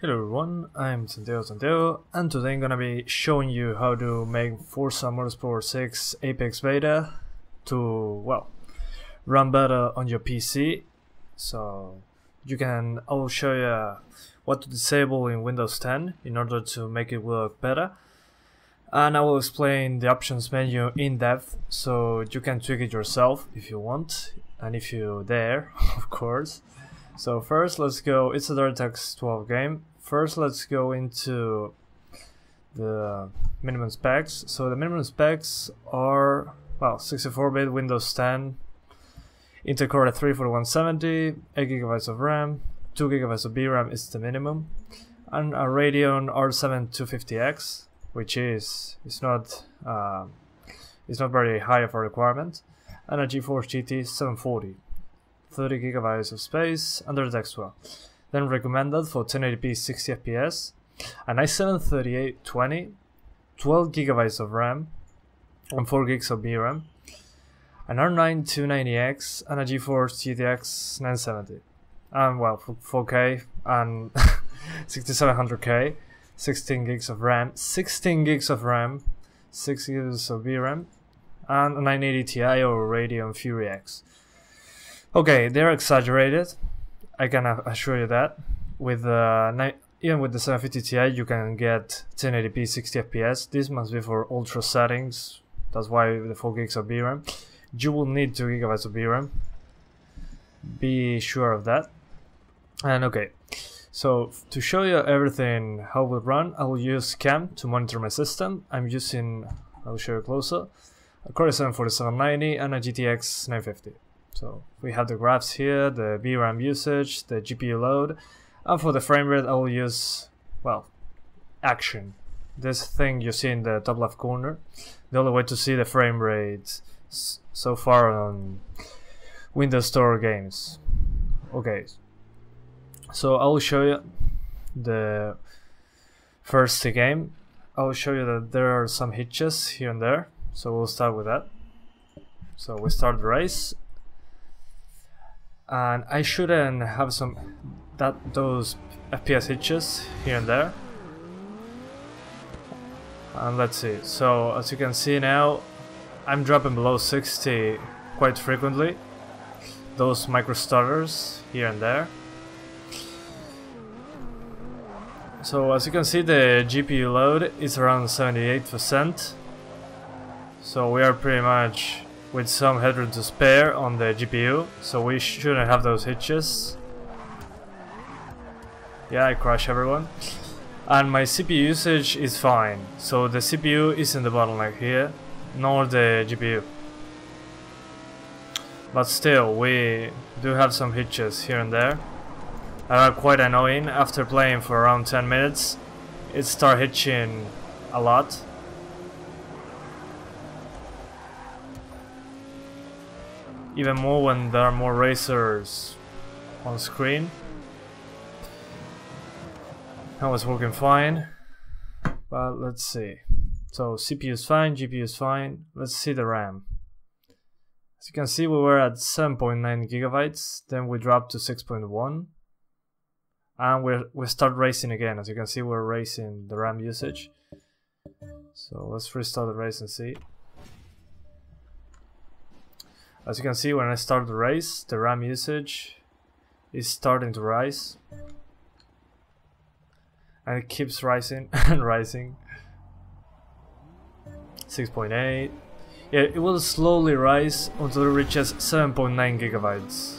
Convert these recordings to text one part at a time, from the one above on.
Hello everyone, I'm Santiago, and today I'm gonna be showing you how to make Forza Motorsport 6 Apex Beta to, well, run better on your PC. So I will show you what to disable in Windows 10 in order to make it work better. And I will explain the options menu in depth so you can tweak it yourself if you want, and if you dare, of course. So first let's go, it's a DirectX 12 game. First let's go into the minimum specs. So the minimum specs are, well, 64-bit Windows 10, Intel Core i3 4170, 8GB of RAM, 2GB of VRAM is the minimum, and a Radeon R7 250X, which is not very high of a requirement, and a GeForce GT 740. 30GB of space and DirectX 12. Then recommended for 1080p 60fps, an i7-3820, 12GB of RAM and 4GB of VRAM, an R9 290X and a GeForce GTX 970. And well, 4K and 6700K, 16GB of RAM, 16GB of RAM, 6GB of VRAM, and a 980 Ti or Radeon Fury X. Okay, they're exaggerated, I can assure you that. With even with the 750 Ti you can get 1080p 60fps. This must be for ultra settings, that's why the 4GB of VRAM. You will need 2GB of VRAM, be sure of that. And okay, so to show you everything how it will run, I will use cam to monitor my system. I'll show you closer, a Core i7 4790 and a GTX 950. So we have the graphs here, the VRAM usage, the GPU load, and for the frame rate I will use, well, action. This thing you see in the top left corner, the only way to see the frame rate so far on Windows Store games. Okay, so I will show you the first game. I will show you that there are some hitches here and there, so we'll start with that. So we start the race. And I shouldn't have those FPS hitches here and there. And let's see. So as you can see now, I'm dropping below 60 quite frequently. Those micro stutters here and there. So as you can see, the GPU load is around 78%. So we are pretty much with some headroom to spare on the GPU, so we shouldn't have those hitches. Yeah, I crash everyone. And my CPU usage is fine, so the CPU isn't the bottleneck here, nor the GPU. But still, we do have some hitches here and there that are quite annoying. After playing for around 10 minutes, it starts hitching a lot. Even more when there are more racers on screen. That was working fine, but let's see. So CPU is fine, GPU is fine. Let's see the RAM. As you can see, we were at 7.9GB, then we dropped to 6.1, and we start racing again. As you can see, we're racing the RAM usage. So let's restart the race and see. As you can see, when I start the race, the RAM usage is starting to rise. And it keeps rising and rising. 6.8. Yeah, it will slowly rise until it reaches 7.9GB.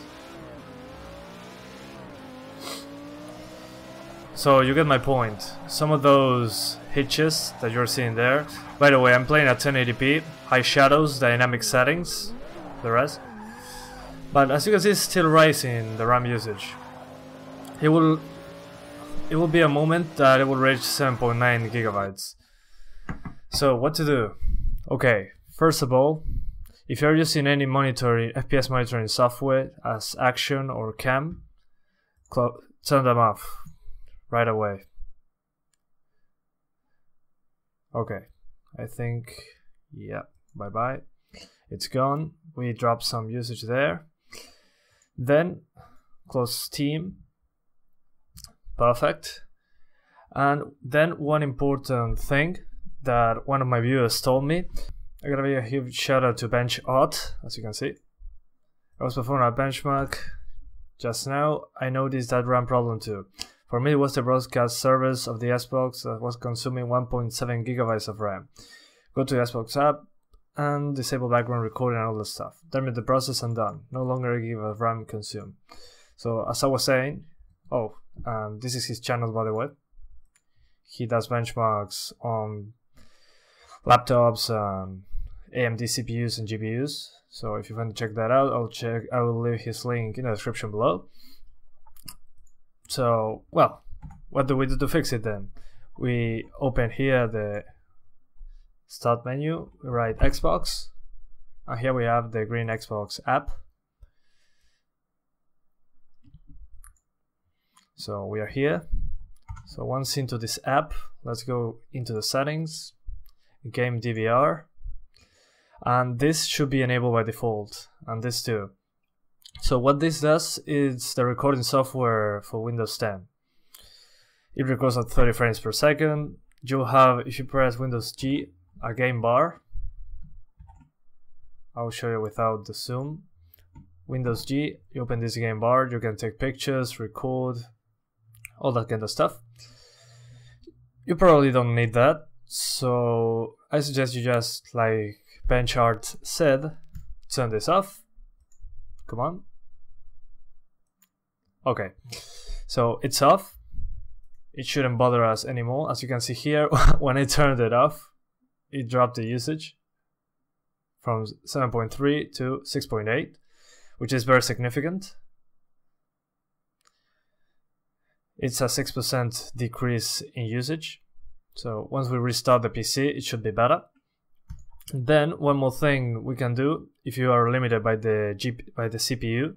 So you get my point. Some of those hitches that you're seeing there. By the way, I'm playing at 1080p, high shadows, dynamic settings. The rest, but as you can see, it's still rising the RAM usage. It will be a moment that it will reach 7.9GB. So what to do? Okay, first of all, if you're using any FPS monitoring software as Action or Cam, turn them off right away. Okay, I think, yeah, bye bye. It's gone. We dropped some usage there. Then close Steam. Perfect. And then one important thing that one of my viewers told me, I gotta give a huge shout out to BenchAuth, as you can see. I was performing a benchmark just now. I noticed that RAM problem too. For me, it was the broadcast service of the Xbox that was consuming 1.7 gigabytes of RAM. Go to the Xbox app and disable background recording and all this stuff. Terminate the process and done. No longer a gig of RAM consumed. So as I was saying, this is his channel, by the way. He does benchmarks on laptops, AMD CPUs and GPUs. So if you want to check that out, I will leave his link in the description below. So, well, what do we do to fix it then? We open here the start menu, we write Xbox, and here we have the green Xbox app. So we are here. So once into this app, let's go into the settings, game DVR, and this should be enabled by default, and this too. So what this does is the recording software for Windows 10. It records at 30 frames per second. You'll have, if you press Windows G, a game bar. I'll show you without the zoom. Windows G, you open this game bar, you can take pictures, record, all that kind of stuff. You probably don't need that, so I suggest you just, like BenchAuth said, turn this off. Come on. Okay, so it's off. It shouldn't bother us anymore. As you can see here, when I turned it off, it dropped the usage from 7.3 to 6.8, which is very significant. It's a 6% decrease in usage. So once we restart the PC, it should be better. Then one more thing we can do, if you are limited by the CPU,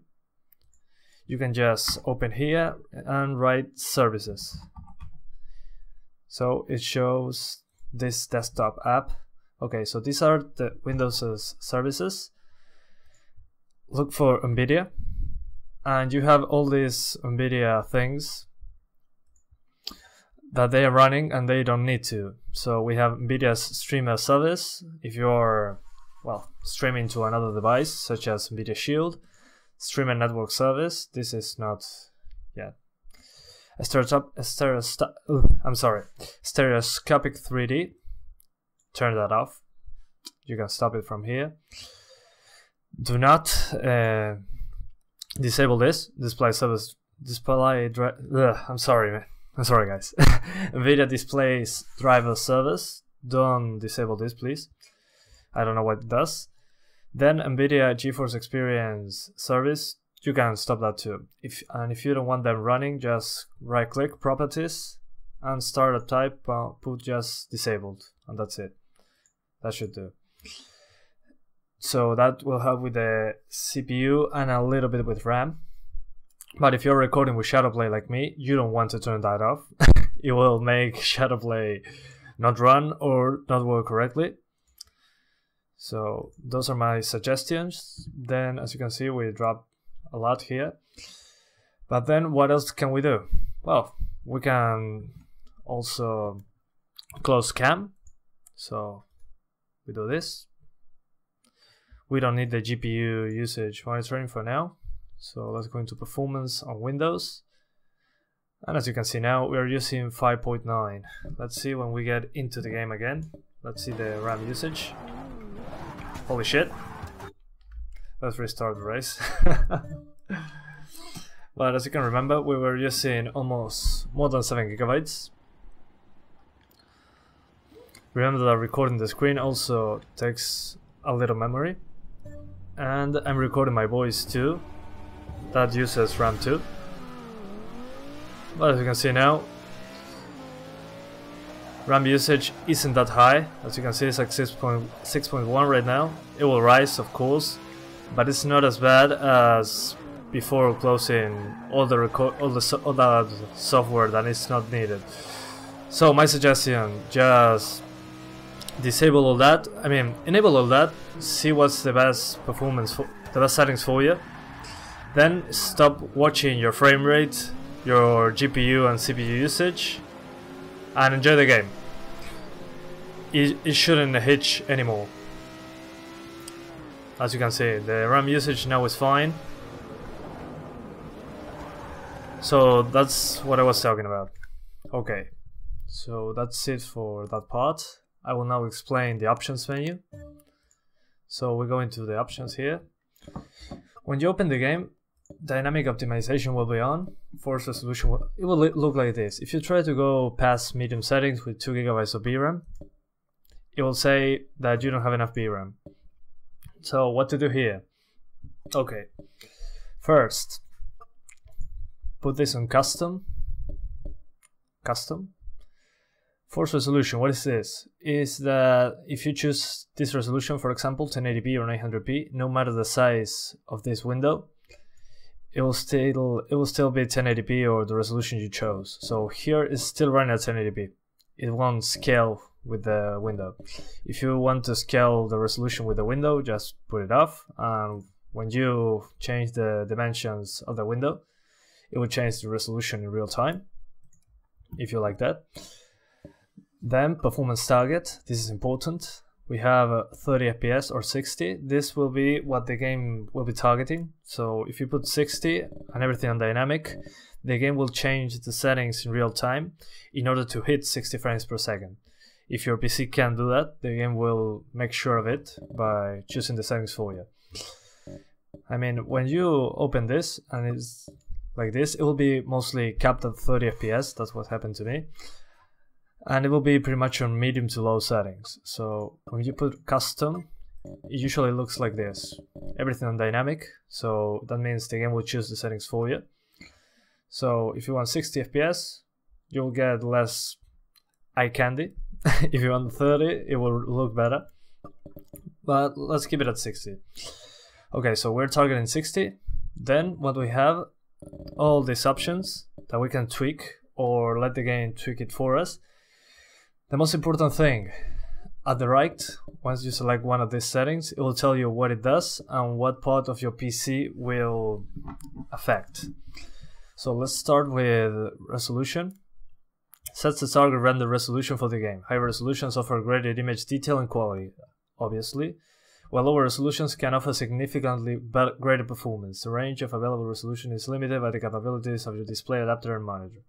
you can just open here and write services. So it shows this desktop app. Okay, so these are the Windows services. Look for NVIDIA, and you have all these NVIDIA things that they are running and they don't need to. So we have NVIDIA's streamer service. If you're, well, streaming to another device such as NVIDIA Shield, streamer network service. This is not yet. Stereoscopic 3D. Turn that off. You can stop it from here. Do not disable this display service. I'm sorry, man. I'm sorry, guys. NVIDIA displays driver service. Don't disable this, please. I don't know what it does. Then NVIDIA GeForce Experience service. You can stop that too. If you don't want them running, just right-click Properties and Startup type. Put just disabled, and that's it. That should do. So that will help with the CPU and a little bit with RAM. But if you're recording with Shadowplay like me, you don't want to turn that off. It will make Shadowplay not run or not work correctly. So those are my suggestions. Then, as you can see, we dropped a lot here. But then what else can we do? Well, we can also close cam. So we do this. We don't need the GPU usage monitoring for now. So let's go into performance on Windows. And as you can see now, we're using 5.9. Let's see when we get into the game again. Let's see the RAM usage. Holy shit. Let's restart the race. But as you can remember, we were using almost more than 7 gigabytes. Remember that recording the screen also takes a little memory. And I'm recording my voice too. That uses RAM too. But as you can see now, RAM usage isn't that high. As you can see, it's like 6.1 right now. It will rise, of course, but it's not as bad as before closing all that software that is not needed. So my suggestion, just disable all that. I mean, enable all that. See what's the best performance, the best settings for you. Then stop watching your frame rate, your GPU and CPU usage, and enjoy the game. It shouldn't hitch anymore. As you can see, the RAM usage now is fine. So that's what I was talking about. Okay, so that's it for that part. I will now explain the options menu. So we go into the options here. When you open the game, dynamic optimization will be on. Force resolution it will look like this. If you try to go past medium settings with 2 GB of VRAM, it will say that you don't have enough VRAM. So what to do here? Okay, first put this on custom. Force resolution, what is this? Is that if you choose this resolution, for example 1080p or 900p, no matter the size of this window, it will still be 1080p or the resolution you chose. So here it's still running at 1080p. It won't scale with the window. If you want to scale the resolution with the window, just put it off, and when you change the dimensions of the window, it will change the resolution in real time, if you like that. Then performance target, this is important. We have 30 FPS or 60. This will be what the game will be targeting. So if you put 60 and everything on dynamic, the game will change the settings in real time in order to hit 60 frames per second. If your PC can't do that, the game will make sure of it by choosing the settings for you. I mean, when you open this and it's like this, it will be mostly capped at 30 FPS, that's what happened to me. And it will be pretty much on medium to low settings. So when you put custom, it usually looks like this. Everything on dynamic, so that means the game will choose the settings for you. So if you want 60 FPS, you'll get less eye candy. If you want 30, it will look better. But let's keep it at 60. Okay, so we're targeting 60. Then what we have, all these options that we can tweak or let the game tweak it for us. The most important thing, at the right, once you select one of these settings, it will tell you what it does and what part of your PC will affect. So let's start with resolution. Sets the target render resolution for the game. High resolutions offer greater image detail and quality, obviously, while lower resolutions can offer significantly greater performance. The range of available resolution is limited by the capabilities of your display adapter and monitor.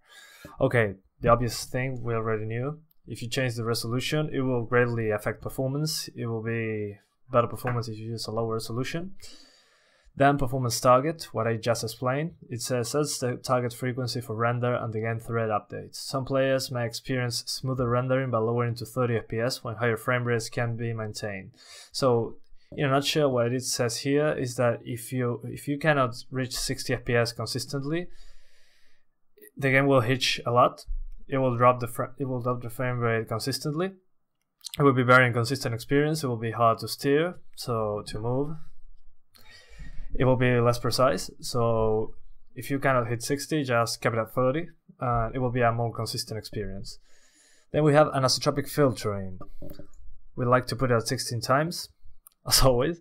Okay, the obvious thing we already knew. If you change the resolution, it will greatly affect performance. It will be better performance if you use a lower resolution. Then performance target, what I just explained. It says sets the target frequency for render and the game thread updates. Some players may experience smoother rendering by lowering to 30 FPS when higher frame rates can be maintained. So in a nutshell, what it says here is that if you cannot reach 60 FPS consistently, the game will hitch a lot. It will drop the frame rate consistently. It will be very inconsistent experience. It will be hard to steer, so to move. It will be less precise. So if you cannot hit 60, just keep it at 30, and it will be a more consistent experience. Then we have anisotropic filtering. We like to put it at 16 times, as always.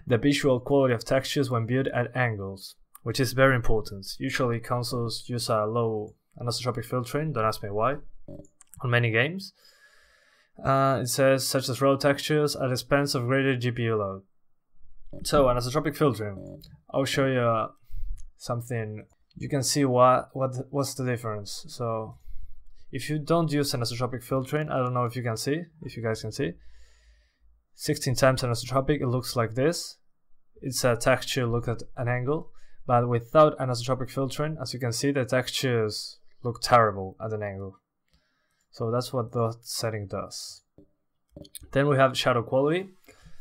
The visual quality of textures when viewed at angles, which is very important. Usually consoles use a low anisotropic filtering, don't ask me why, on many games. It says such as raw textures at the expense of greater GPU load. So anisotropic filtering, I'll show you something. You can see what's the difference. So if you don't use anisotropic filtering, I don't know if you guys can see. 16 times anisotropic, it looks like this. It's a texture look at an angle, but without anisotropic filtering, as you can see, the textures look terrible at an angle. So that's what that setting does. Then we have shadow quality,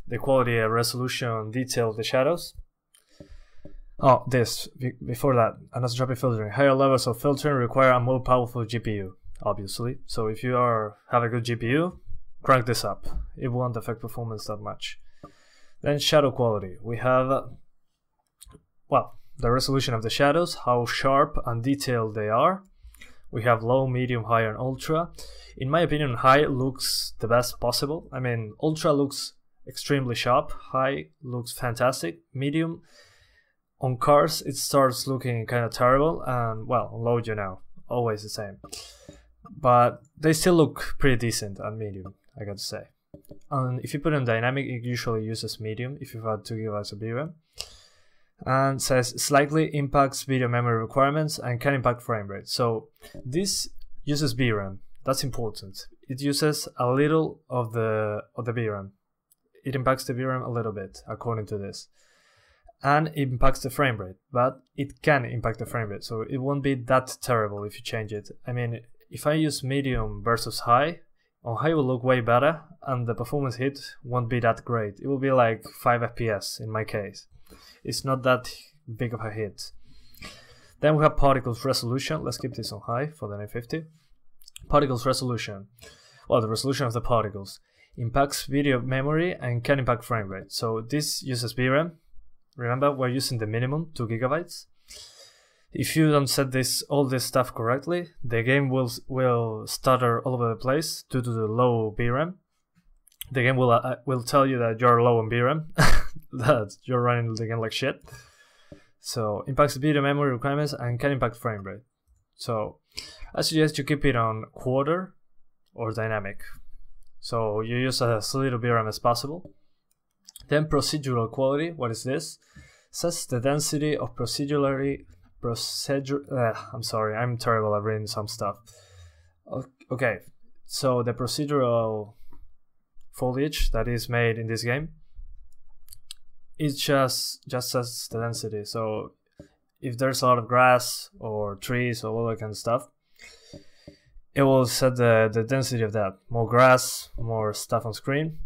the quality, resolution, detail of the shadows. Oh, before that, anisotropic filtering. Higher levels of filtering require a more powerful GPU, obviously. So if you have a good GPU, crank this up. It won't affect performance that much. Then shadow quality. We have, the resolution of the shadows, how sharp and detailed they are. We have low, medium, high, and ultra. In my opinion, high looks the best possible. I mean, ultra looks extremely sharp. High looks fantastic. Medium, on cars, it starts looking kind of terrible. And, well, on low, always the same. but they still look pretty decent on medium, I gotta say. And if you put it on dynamic, it usually uses medium if you've had 2 GB of VRAM. And says slightly impacts video memory requirements and can impact frame rate. So this uses VRAM. That's important. It uses a little of the VRAM. It impacts the VRAM a little bit, according to this. And it impacts the frame rate, but it can impact the frame rate, so it won't be that terrible if you change it. I mean, if I use medium versus high, on high will look way better, and the performance hit won't be that great. It will be like 5 FPS in my case. It's not that big of a hit. Then we have particles resolution. Let's keep this on high for the 950. Particles resolution. Well, the resolution of the particles impacts video memory and can impact frame rate. So this uses VRAM. Remember, we're using the minimum 2 GB. If you don't set all this stuff correctly, the game will stutter all over the place due to the low VRAM. The game will tell you that you're low on VRAM, that you're running the game like shit. So impacts video memory requirements and can impact frame rate. So I suggest you keep it on quarter or dynamic. So you use as little VRAM as possible. Then procedural quality, what is this? Sets the density of I'm sorry, I'm terrible at reading some stuff. Okay, so the procedural foliage that is made in this game, it just sets the density. So if there's a lot of grass or trees or all that kind of stuff, it will set the density of that. More grass, more stuff on screen.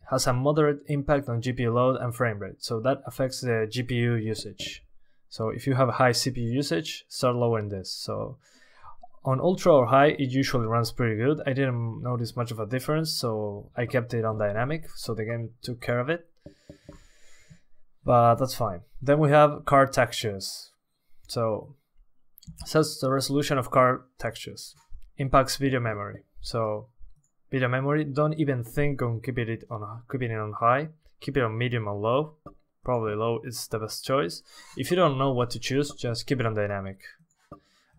Has a moderate impact on GPU load and frame rate, so that affects the GPU usage. So if you have a high CPU usage, start lowering this. So on ultra or high, it usually runs pretty good. I didn't notice much of a difference, so I kept it on dynamic, so the game took care of it. But that's fine. Then we have card textures. So sets the resolution of card textures. Impacts video memory. So video memory, don't even think on keeping it on high. Keep it on medium or low. Probably low is the best choice. If you don't know what to choose, just keep it on dynamic.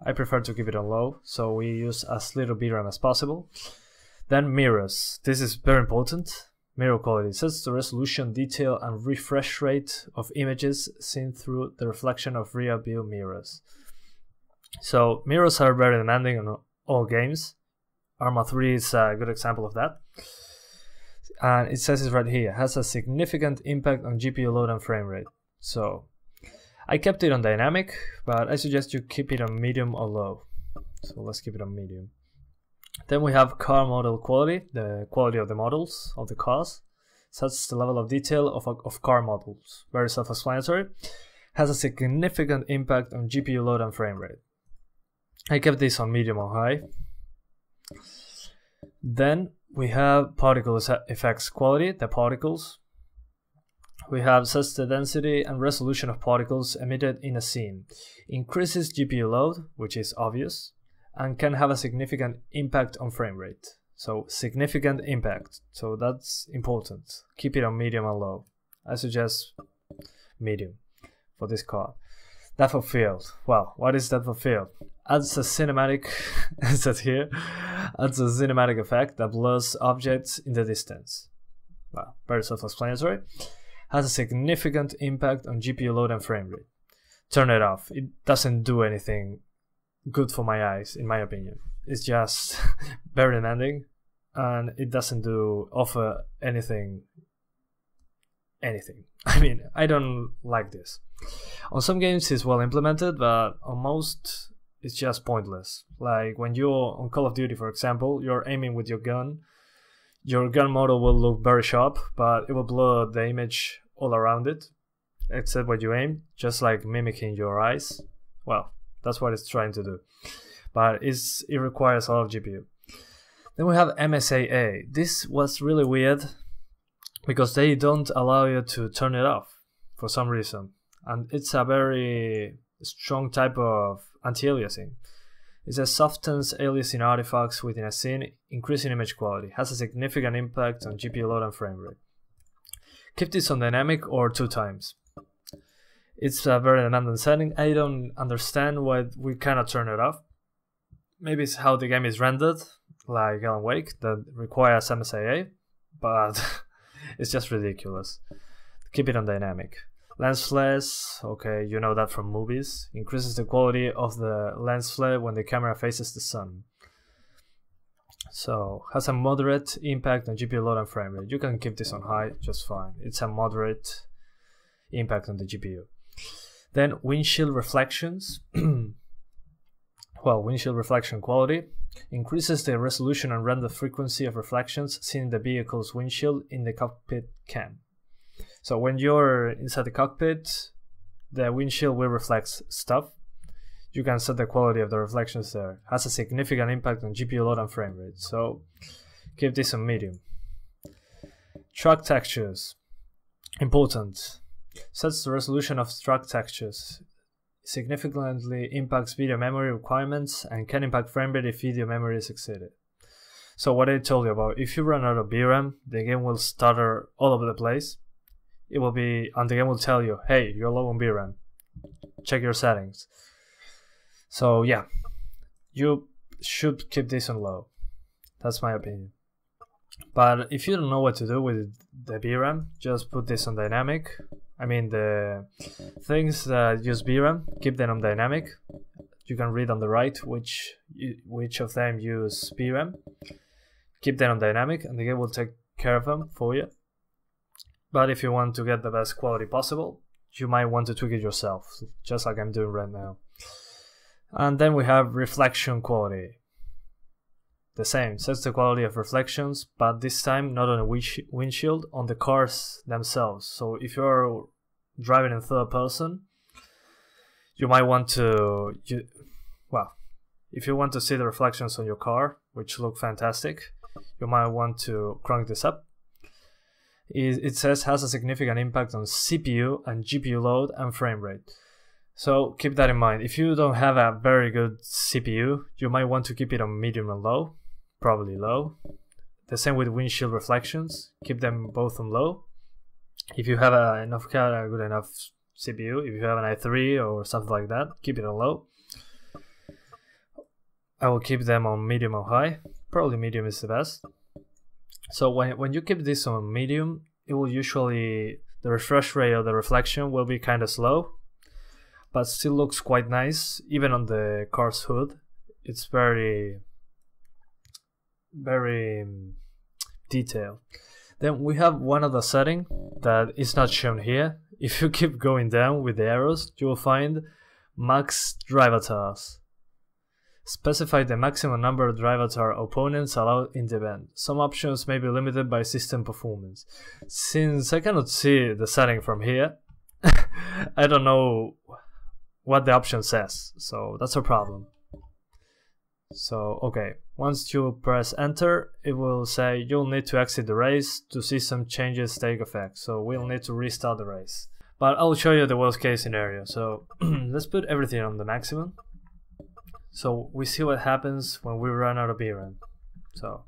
I prefer to keep it on low, so we use as little VRAM as possible. Then mirrors. This is very important. Mirror quality sets the resolution, detail, and refresh rate of images seen through the reflection of rear view mirrors. So mirrors are very demanding on all games. Arma 3 is a good example of that. And it says it right here, has a significant impact on GPU load and frame rate. So I kept it on dynamic, but I suggest you keep it on medium or low. So let's keep it on medium. Then we have car model quality, the quality of the models of the cars. Sets the level of detail of car models. Very self-explanatory. Has a significant impact on GPU load and frame rate. I kept this on medium or high. Then we have particle effects quality, the particles. We have sets the density and resolution of particles emitted in a scene. Increases GPU load, which is obvious, and can have a significant impact on frame rate. So significant impact, so that's important. Keep it on medium and low. I suggest medium for this card. Depth of field. Well, what is depth of field? Adds a cinematic, it says here, adds a cinematic effect that blurs objects in the distance. Well, very self-explanatory. Has a significant impact on GPU load and frame rate. Turn it off. It doesn't do anything good for my eyes, in my opinion. It's just very demanding, and it doesn't offer anything. I mean, I don't like this. On some games it's well implemented, but on most it's just pointless. Like when you're on Call of Duty, for example, you're aiming with your gun model will look very sharp, but it will blur the image all around it, except what you aim, just like mimicking your eyes. Well, that's what it's trying to do, but it requires a lot of GPU. Then we have MSAA. This was really weird because they don't allow you to turn it off for some reason, and it's a very strong type of anti-aliasing. It says softens aliasing artifacts within a scene, increasing image quality, has a significant impact on GPU load and frame rate. Keep this on dynamic or 2 times. It's a very demanding setting. I don't understand why we cannot turn it off. maybe it's how the game is rendered, like Alan Wake, that requires MSIA, but it's just ridiculous. Keep it on dynamic. Lens flares, okay, you know that from movies. Increases the quality of the lens flare when the camera faces the sun. So, has a moderate impact on GPU load and frame rate. You can keep this on high, just fine. It's a moderate impact on the GPU. Then, windshield reflections. Well, windshield reflection quality. Increases the resolution and render frequency of reflections seen in the vehicle's windshield in the cockpit cam. So when you're inside the cockpit, the windshield will reflect stuff. You can set the quality of the reflections there. Has a significant impact on GPU load and frame rate, so keep this on medium. Track textures. Important. Sets the resolution of track textures. Significantly impacts video memory requirements and can impact frame rate if video memory is exceeded. So what I told you about, if you run out of VRAM, the game will stutter all over the place. It will be, and the game will tell you, hey, you're low on VRAM. Check your settings. So yeah, you should keep this on low. That's my opinion. But if you don't know what to do with the VRAM, just put this on dynamic. I mean, the things that use VRAM, keep them on dynamic. You can read on the right which of them use VRAM. Keep them on dynamic, and the game will take care of them for you. But if you want to get the best quality possible, you might want to tweak it yourself, just like I'm doing right now. And then we have reflection quality. The same, sets the quality of reflections, but this time not on a windshield, on the cars themselves. So if you're driving in third person, you might want to, if you want to see the reflections on your car, which look fantastic, you might want to crank this up. It says has a significant impact on CPU and GPU load and frame rate. So keep that in mind. If you don't have a very good CPU, you might want to keep it on medium and low, probably low. The same with windshield reflections, keep them both on low. If you have a good enough CPU, if you have an i3 or something like that, keep it on low. I will keep them on medium or high. Probably medium is the best. So when you keep this on medium, it will usually, the refresh rate of the reflection will be kind of slow, but still looks quite nice, even on the car's hood. It's very detailed. Then we have one other setting that is not shown here. If you keep going down with the arrows, you will find max drive avatars. Specify the maximum number of drive avatar opponents allowed in the event. Some options may be limited by system performance. Since I cannot see the setting from here, I don't know what the option says, so that's a problem. So, okay, once you press enter, it will say you'll need to exit the race to see some changes take effect. So we'll need to restart the race. But I'll show you the worst case scenario. So let's put everything on the maximum. So we see what happens when we run out of VRAM. So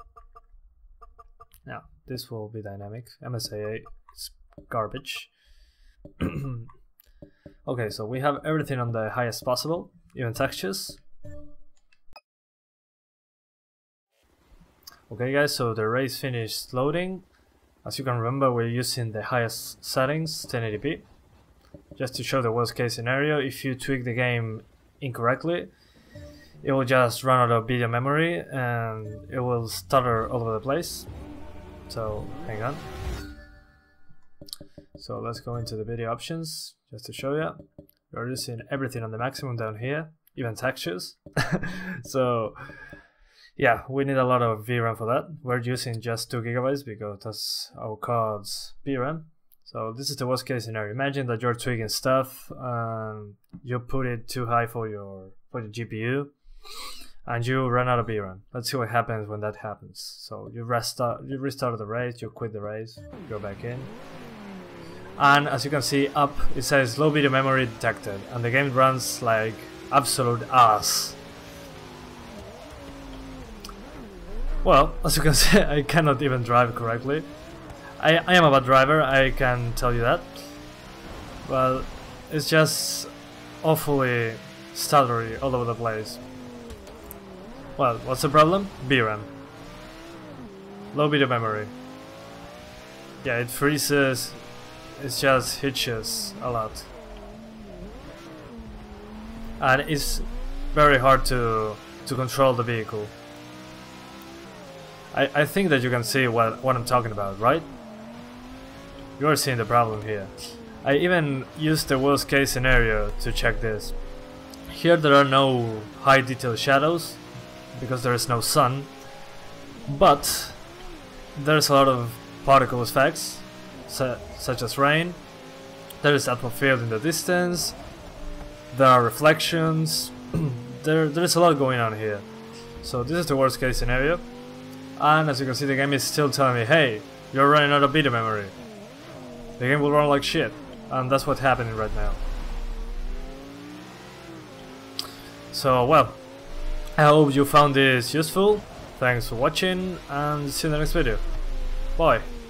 now this will be dynamic. MSIA is garbage. Okay, so we have everything on the highest possible, even textures. Okay guys, so the race finished loading. As you can remember, we're using the highest settings, 1080p. Just to show the worst case scenario, if you tweak the game incorrectly, it will just run out of video memory and it will stutter all over the place. So hang on. So let's go into the video options just to show you. We're using everything on the maximum down here, even textures. So yeah, we need a lot of VRAM for that. We're using just 2 GB because that's our card's VRAM. So this is the worst case scenario. Imagine that you're tweaking stuff and you put it too high for your GPU and you run out of VRAM. Let's see what happens when that happens. So you restart the race, you quit the race, go back in. And as you can see up, it says low video memory detected, and the game runs like absolute ass. Well, as you can see, I cannot even drive correctly. I am a bad driver, I can tell you that. But it's just awfully stuttery all over the place. Well, what's the problem? VRAM. Low video memory. Yeah, it freezes, it just hitches a lot. And it's very hard to control the vehicle. I think that you can see what I'm talking about, right? You're seeing the problem here. I even used the worst case scenario to check this. Here there are no high detail shadows because there is no sun, but there's a lot of particle effects such as rain. There is depth of field in the distance. There are reflections. There's a lot going on here. So this is the worst case scenario. And as you can see, the game is still telling me, hey, you're running out of video memory. The game will run like shit. And that's what's happening right now. So, well, I hope you found this useful. Thanks for watching and see you in the next video. Bye.